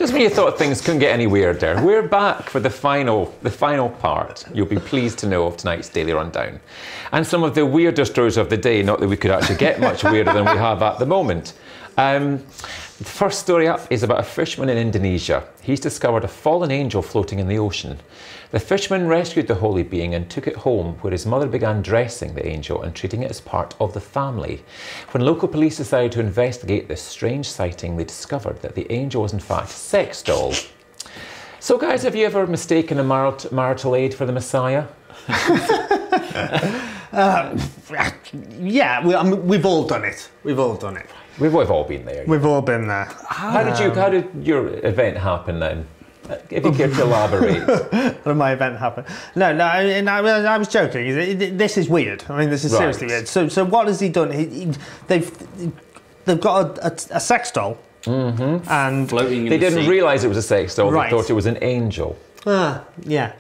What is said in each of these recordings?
Just when you thought things couldn't get any weirder, we're back for the final part, you'll be pleased to know, of tonight's Daily Rundown. And some of the weirder stories of the day, not that we could actually get much weirder than we have at the moment. The first story up is about a fisherman in Indonesia. He's discovered a fallen angel floating in the ocean. The fisherman rescued the holy being and took it home, where his mother began dressing the angel and treating it as part of the family. When local police decided to investigate this strange sighting, they discovered that the angel was in fact a sex doll. So guys, have you ever mistaken a marital aid for the Messiah? Yeah, we've all done it. We've all done it. We've all been there. We've all been there. How did your event happen then? If you care to elaborate. How did my event happen? No, I was joking. This is weird. I mean, this is seriously weird. So what has he done? They've got a sex doll. Mm-hmm. And floating in the They didn't sea. realise it was a sex doll. Right. They thought it was an angel. Yeah.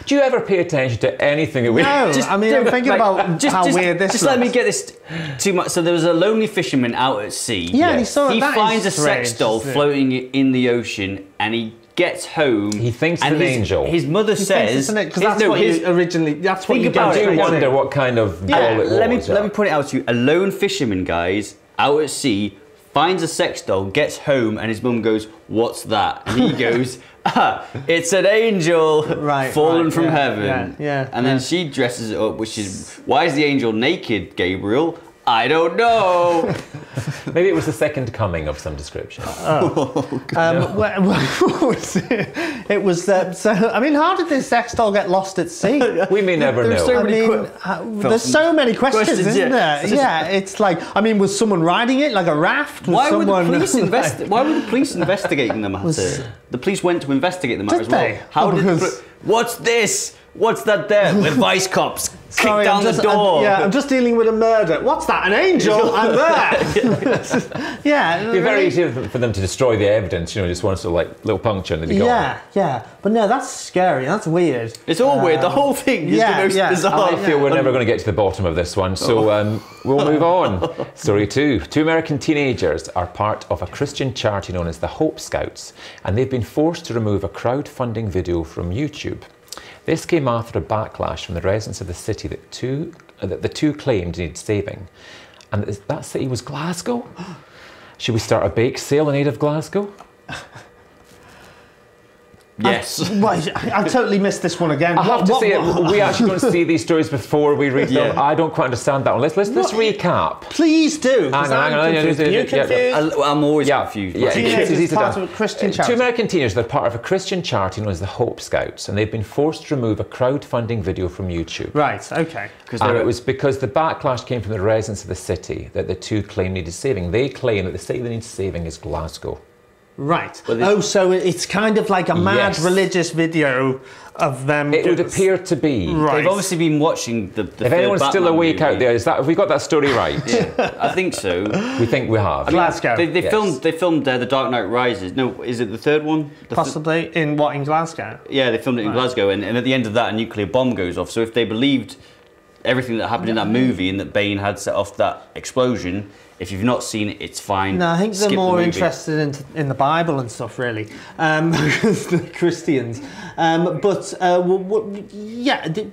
Do you ever pay attention to anything that we... No, I mean, I'm thinking about how weird this is. Just let me get this too much. So there was a lonely fisherman out at sea. Yeah, and he saw He that finds a is sex strange, doll isn't it? floating in the ocean, and he gets home. He thinks it's an angel. His mother says, because that's what you originally. That's what you about go it. I do straight wonder to. what kind of doll it was. let me point it out to you. A lone fisherman, guys, out at sea, finds a sex doll, gets home, and his mum goes, "What's that?" And he goes, "It's an angel fallen from heaven." And then she dresses it up, which is, why is the angel naked, Gabriel? I don't know. Maybe it was the second coming of some description. It was so. I mean, how did this sex doll get lost at sea? We may never know. There's so many questions, isn't there? Yeah. It's like, I mean, was someone riding it like a raft? Why were the police investigating the matter? The police went to investigate the matter as well. How did what's this? What's that there? We're vice cops. Kick down the door. I'm just dealing with a murder. What's that? An angel? I'm there. It'd be very easy for them to destroy the evidence, just one sort of like little puncture and they'd be gone. Yeah. But no, that's scary. That's weird. It's all weird. The whole thing is the most bizarre. I feel we're never going to get to the bottom of this one, so we'll move on. Story 2. 2 American teenagers are part of a Christian charity known as the Hope Scouts, and they've been forced to remove a crowdfunding video from YouTube. This came after a backlash from the residents of the city that the two claimed needed saving. And that city was Glasgow? Should we start a bake sale in aid of Glasgow? Yes. I totally missed this one again. I have to say, we actually don't see these stories before we read them. I don't quite understand that one. Let's recap. Please do. Hang on. You're confused? I'm always confused. Teenagers part of a Christian charity. 2 American teenagers, they're part of a Christian charity known as the Hope Scouts, and they've been forced to remove a crowdfunding video from YouTube. Right, okay. And it was because the backlash came from the residents of the city that the two claim needed saving. They claim that the city that needs saving is Glasgow. Right. So it's kind of like a mad religious video of them. It would appear to be. Right. They've obviously been watching the If anyone's still awake out there, have we got that story right? I think so. We think we have. Glasgow. They filmed The Dark Knight Rises. No, is it the third one? Possibly in Glasgow? Yeah, they filmed it in Glasgow, and at the end of that, a nuclear bomb goes off. So if they believed everything that happened in that movie and that Bane had set off that explosion, if you've not seen it, it's fine. No, I think they're more interested in the Bible and stuff, really, because they're Christians.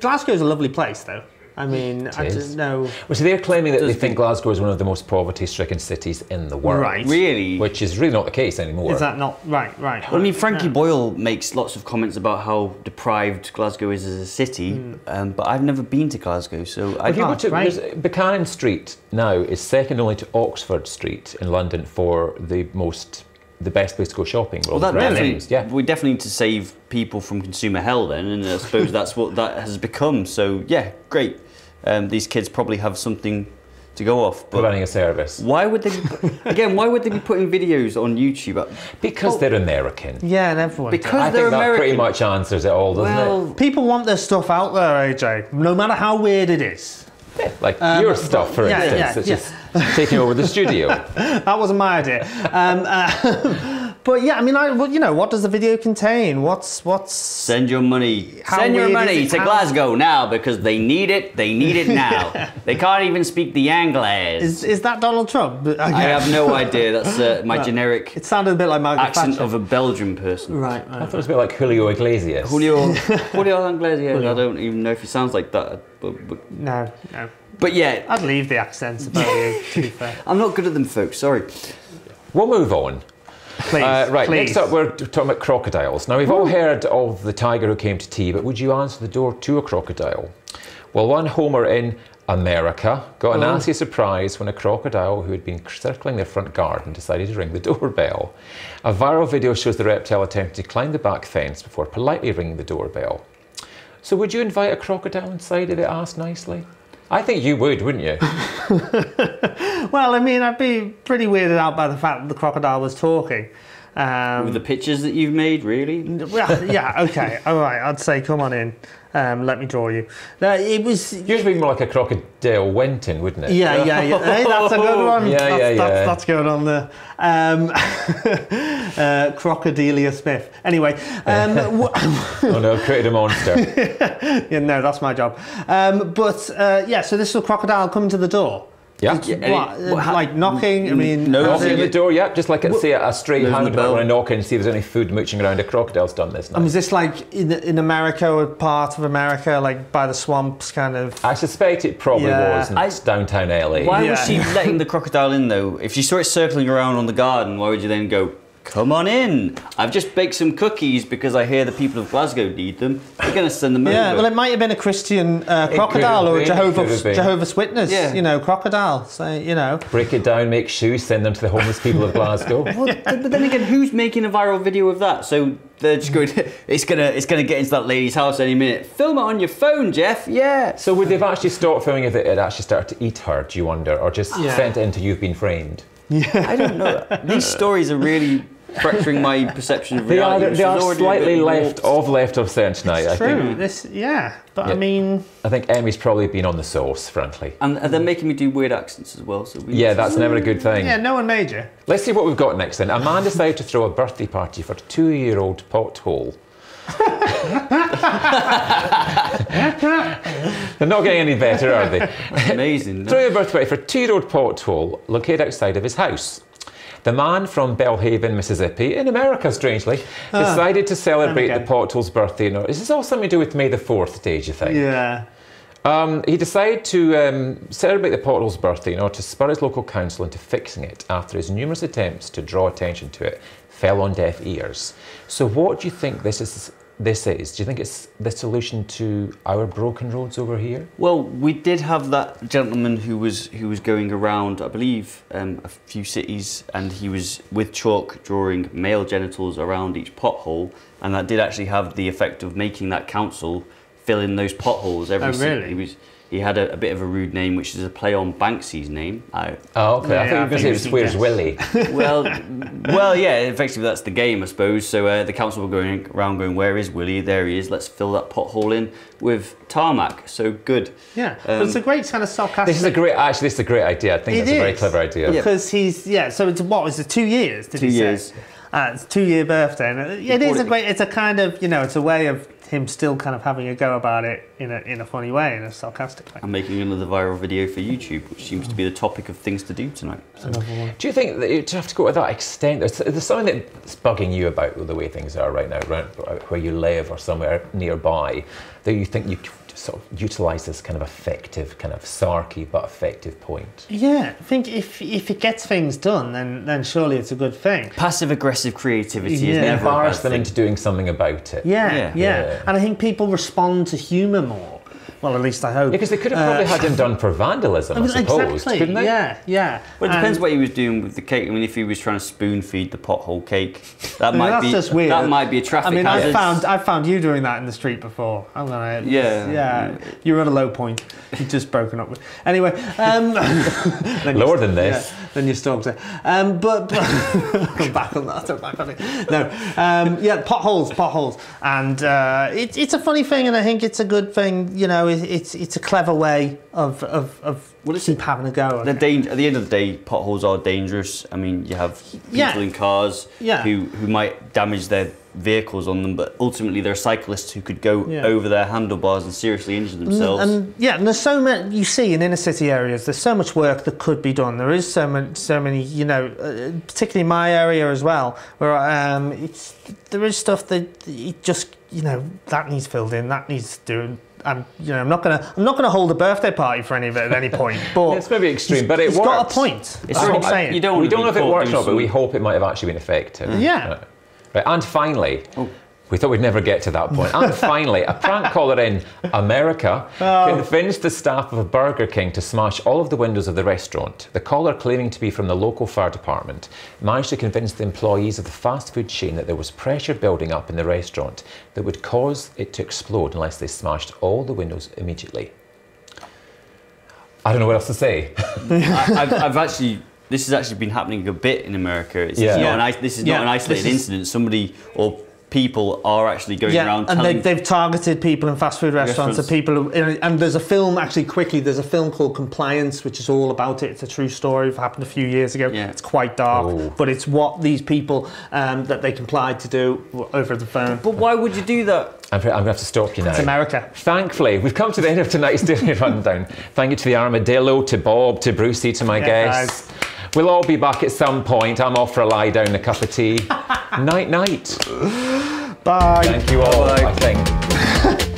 Glasgow's a lovely place, though. I mean, I don't know. Well, so they're claiming that they think Glasgow is one of the most poverty-stricken cities in the world. Right. Really? Which is really not the case anymore. Is that not right? Well, I mean, Frankie Boyle makes lots of comments about how deprived Glasgow is as a city, but I've never been to Glasgow, so I can't. Buchanan Street now is second only to Oxford Street in London for the best place to go shopping. Well, we definitely need to save people from consumer hell then, and I suppose that's what that has become. So yeah, great. These kids probably have something to go off. But running a service. Why would they be putting videos on YouTube? Because they're American. Yeah, and everyone. I think that pretty much answers it all, doesn't it? People want their stuff out there, AJ, no matter how weird it is. Yeah, like your stuff, for instance, that's just taking over the studio. That wasn't my idea. But yeah, I mean, what does the video contain? What's Send your money. Send your money to Glasgow now because they need it. They need it now. They can't even speak the Anglais. Is that Donald Trump? I have no idea. That's my generic. It sounded a bit like Margaret accent Thatcher. of a Belgian person. Right. I thought it was a bit like Julio Iglesias. Julio Iglesias. I don't even know if he sounds like that. But no. But yeah, I'd leave the accents about you. To be fair, I'm not good at them, folks. Sorry. We'll move on. Please, right, please. next up we're talking about crocodiles. Now we've all heard of the tiger who came to tea, but would you answer the door to a crocodile? Well, one homer in America got a nasty surprise when a crocodile who had been circling their front garden decided to ring the doorbell. A viral video shows the reptile attempting to climb the back fence before politely ringing the doorbell. So would you invite a crocodile inside if it asked nicely? I think you would, wouldn't you? Well, I mean, I'd be pretty weirded out by the fact that the crocodile was talking. With the pictures that you've made, really? Well, yeah, okay, all right. I'd say, come on in. Let me draw you. It was usually more like a crocodile went in, wouldn't it? Yeah. Hey, that's a good one. Yeah. That's going on there. Crocodilia Smith. Anyway. Oh no, created a monster. Yeah, no, that's my job. So this was a crocodile coming to the door. Yeah. Like knocking? I mean, knocking at the door. Yeah, just like say a stray hound might want to knock in and see if there's any food mooching around. A crocodile's done this now. And was this like in America or part of America, like by the swamps, kind of? I suspect it probably was. It's downtown LA. Why was she letting the crocodile in though? If she saw it circling around on the garden, why would you then go, come on in? I've just baked some cookies because I hear the people of Glasgow need them. We're going to send them over. Yeah, well, it might have been a Christian crocodile or a Jehovah's Witness, crocodile. So, break it down, make shoes, send them to the homeless people of Glasgow. But then again, who's making a viral video of that? So they're just going, it's gonna get into that lady's house any minute. Film it on your phone, Jeff. Yeah. So would they've actually stopped filming if it had actually started to eat her, do you wonder? Or just sent it into You've Been Framed? Yeah. I don't know. These stories are really fracturing my perception of reality. They are slightly left of centre tonight. It's true. But I mean, I think Emmy's probably been on the sauce, frankly. And they're making me do weird accents as well. So that's never a good thing. Yeah, no one made you. Let's see what we've got next then. A man decided to throw a birthday party for a 2-year-old pothole. They're not getting any better, are they? That's amazing. Throw a birthday party for a 2-year-old pothole located outside of his house. The man from Belhaven, Mississippi, in America, strangely, decided to celebrate the pothole's birthday. Is this all something to do with May the 4th Day, do you think? Yeah. He decided to celebrate the pothole's birthday to spur his local council into fixing it after his numerous attempts to draw attention to it fell on deaf ears. So what do you think this is? Do you think it's the solution to our broken roads over here? Well, we did have that gentleman who was going around, I believe, a few cities, and he was with chalk drawing male genitals around each pothole, and that did actually have the effect of making that council fill in those potholes every really? He had a bit of a rude name, which is a play on Banksy's name. Okay. I think you were going to say it was Where's Willie? well, yeah, effectively that's the game, I suppose. So the council were going around going, where is Willie? There he is. Let's fill that pothole in with tarmac. So good. Yeah, but it's a great kind of sarcastic... This is a great idea. I think it's a very clever idea. Because so it's, what was it, 2 years, did 2 years. Say? It's 2-year birthday. And it is it's a kind of, it's a way of him still kind of having a go about it in a funny way, in a sarcastic way. I'm making another viral video for YouTube, which seems to be the topic of things to do tonight. So. Do you think that you have to go to that extent? There's something that's bugging you about the way things are right now, around where you live or somewhere nearby, that you think you could sort of utilise this kind of effective, kind of sarky but effective point? Yeah, I think if it gets things done, then surely it's a good thing. Passive-aggressive creativity is never embarrass them into doing something about it. Yeah. And I think people respond to humour more. Well, at least I hope. Because they could have probably had him done for vandalism, I suppose, exactly. couldn't they? Yeah. Well, it depends what he was doing with the cake. I mean, if he was trying to spoon feed the pothole cake, that might be just weird. That might be a traffic hazard. I've found you doing that in the street before. Yeah. You're at a low point. You've just broken up with. Anyway, lower than this. Yeah, then you stalked it. But I'm back on that. No. Potholes, and it's a funny thing, and I think it's a good thing. it's a clever way of keep having a go. At the end of the day, potholes are dangerous. I mean, you have people in cars who might damage their vehicles on them, but ultimately there are cyclists who could go over their handlebars and seriously injure themselves. And there's so many, you see in inner city areas, there's so much work that could be done. There is so many, you know, particularly in my area as well, where there is stuff that it just, you know, that needs filled in, that needs doing. And you know, I'm not gonna hold a birthday party for any of it at any point. But it's maybe extreme, but it's got a point. It's what I'm saying. We don't know if it works or not, but we hope it might have actually been effective. Yeah. Right, and finally, we thought we'd never get to that point. And finally, a prank caller in America convinced the staff of a Burger King to smash all of the windows of the restaurant. The caller, claiming to be from the local fire department, managed to convince the employees of the fast food chain that there was pressure building up in the restaurant that would cause it to explode unless they smashed all the windows immediately. I don't know what else to say. This has actually been happening a bit in America. This is not an isolated incident. Somebody or people are actually going around telling... and they've targeted people in fast food restaurants. And there's a film, actually, quickly, there's a film called Compliance, which is all about it. It's a true story. It happened a few years ago. Yeah. It's quite dark, but it's what these people that they complied to do over the phone. But why would you do that? I'm going to have to stop you now. It's America. Thankfully, we've come to the end of tonight's Daily Rundown. Thank you to the Armadillo, to Bob, to Brucey, to my guests. Guys. We'll all be back at some point. I'm off for a lie down, a cup of tea. Night, night. Bye. Thank you all, I think.